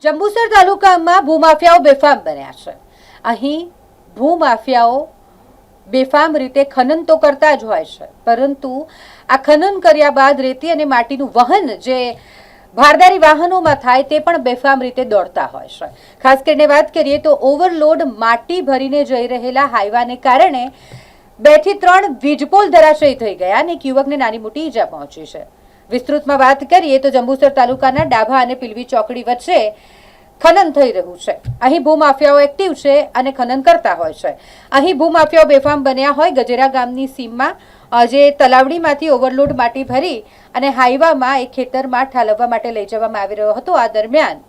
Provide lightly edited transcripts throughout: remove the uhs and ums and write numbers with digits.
જંબુસર તાલુકામાં ભૂમાફિયાઓ બેફામ બન્યા છે। અહીં ભૂમાફિયાઓ બેફામ રીતે ખનન તો કરતા જ હોય છે, પરંતુ આ ખનન કર્યા બાદ રેતી અને માટીનું વહન જે ભારદારી વાહનોમાં થાય તે પણ બેફામ રીતે દોડતા હોય છે। ખાસ કરીને વાત કરીએ તો ઓવરલોડ માટી ભરીને જઈ રહેલા હાઈવાને કારણે 2 થી 3 વીજપોલ ધરાશયી થઈ ગયા અને એક યુવકને નાની મોટી ઈજા પહોંચી છે। વિસ્તૃતમાં વાત કરીએ તો જંબુસર તાલુકાના ડાભા અને પીલવી ચોકડી વચ્ચે ખનન થઈ રહ્યું છે। અહીં ભૂમાફિયાઓ એક્ટિવ છે અને ખનન કરતા હોય છે। અહીં ભૂમાફિયાઓ બેફામ બન્યા હોય ગજેરા ગામની સીમમાં જે તલાવડીમાંથી ઓવરલોડ માટી ભરી અને હાઈવામાં એક ખેતરમાં ઠાલવવા માટે લઈ જવામાં આવી રહ્યો હતો। આ દરમિયાન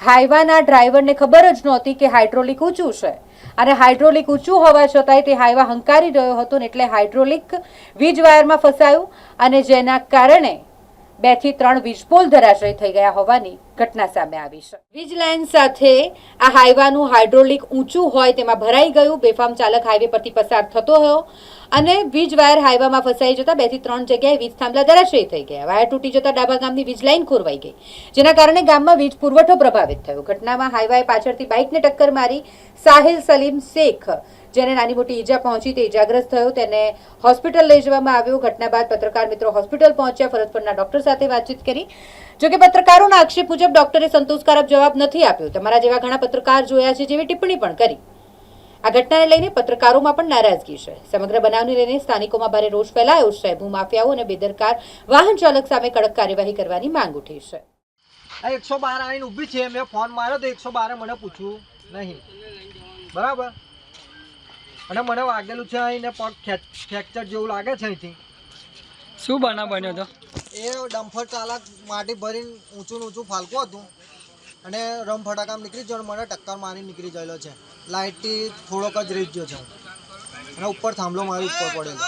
હાઈવાના ડ્રાઈવરને ખબર જ નહોતી કે હાઇડ્રોલિક ઊંચું છે અને હાઇડ્રોલિક ઊંચું હોવા છતાંય તે હાઈવા હંકારી રહ્યો હતો ને એટલે હાઇડ્રોલિક વીજ વાયરમાં ફસાયું અને જેના કારણે 2 થી 3 વીજપોલ ધરાશયી થઈ ગયા હોવાની ઘટના સામે આવી છે। વીજ લાઇન સાથે આ હાઈવાનું હાઇડ્રોલિક ઊંચું હોય તેમાં ભરાઈ ગયું। બેફામ ચાલક હાઈવે પરથી પસાર થતો હતો અને વીજ વાયર હાઈવામાં ફસાઈ જતા 2 થી 3 જગ્યાએ વીજ થાંભલા ધરાશયી થઈ ગયા। વાયર તૂટી જતા ડાબા ગામની વીજ લાઇન ખોરવાઈ ગઈ, જેના કારણે ગામમાં વીજ પુરવઠો પ્રભાવિત થયો। ઘટનામાં હાઈવાએ પાછળથી બાઇકને ટક્કર મારી સાહિલ સલીમ શેખ, જેને નાની મોટી ઈજા પહોંચી, તે ઈજાગ્રસ્ત થયો, તેને હોસ્પિટલ લઈ જવામાં આવ્યો। ઘટના બાદ પત્રકાર મિત્રો હોસ્પિટલ પહોંચ્યા, ફરજ પરના ડોક્ટર સાથે વાતચીત કરી। જોકે પત્રકારોના આક્ષેપ મુજબ ડોક્ટરે સંતોષકારક જવાબ નથી આપ્યો। તમારા જેવા ઘણા પત્રકાર જોયા છે જેવી ટિપ્પણી પણ કરી। આ ઘટનાને લઈને પત્રકારોમાં પણ નારાજગી છે। સમગ્ર બનાવને લઈને સ્થાનિકોમાં ભારે રોષ ફેલાયો છે। ભૂમાફિયાઓ અને બેદરકાર વાહન ચાલક સામે કડક કાર્યવાહી કરવાની માંગ ઉઠી છે। 112 આવીને ઊભી છે, મેં ફોન માર્યો તો 112 મને પૂછ્યું નહીં, બરાબર, અને મને વાગેલું છે અહીંને પગ ફ્રેક્ચર જેવું લાગે છે। અહીંથી શું બનાવ બન્યો હતો? એ ડમ્ફર ચાલક માટી ભરીને ઊંચું ફાલકું હતું અને રમ ફટાકામ નીકળી ગયો, મને ટક્કર મારી નીકળી ગયેલો છે। લાઇટથી થોડોક જ રહી ગયો છે અને ઉપર થાંભલો મારી ઉપર પડેલો।